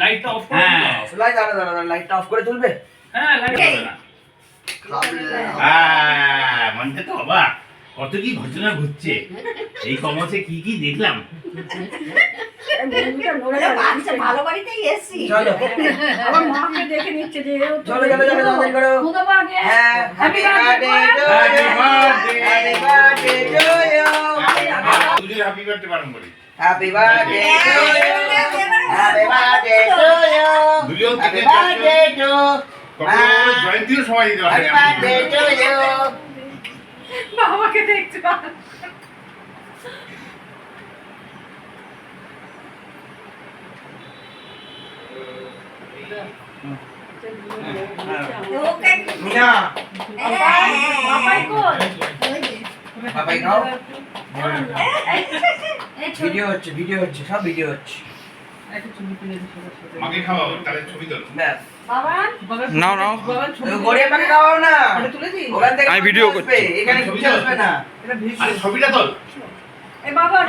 লাইটটা অফ করে তুলবে। মনটা তো অবাক, কত কি ঘটনা ঘটছে এই কমাসে, কি কি দেখলাম। ভালো বাড়িতেই এসছি। চলো আমার মাকে দেখে নিচ্ছে যে চলো চলো চলো তাড়াতাড়ি করো। হ্যাঁ, happy birthday to you, happy birthday to you, দুজনে হ্যাপি বার্থডে পালন করি। Happy birthday to you, happy birthday to you, দুজন হ্যাপি থেকে বার্থডে টু জয়ন্তীও সবাই দিতে পারে। Happy birthday to you. বাবাকে দেখতে মিনা বাবাই খাও। ভিডিও হচ্ছে সব ভিডিও হচ্ছে। মাকে খাওয়াও, তাহলে ছবি তোল। ব্যাস নাও নাও গড়িয়া পাকে খাওয়াও না, ওখান থেকে আমি ভিডিও করছি। এখানে ছবি আসবে না। আরে ছবিটা তোল। বাবা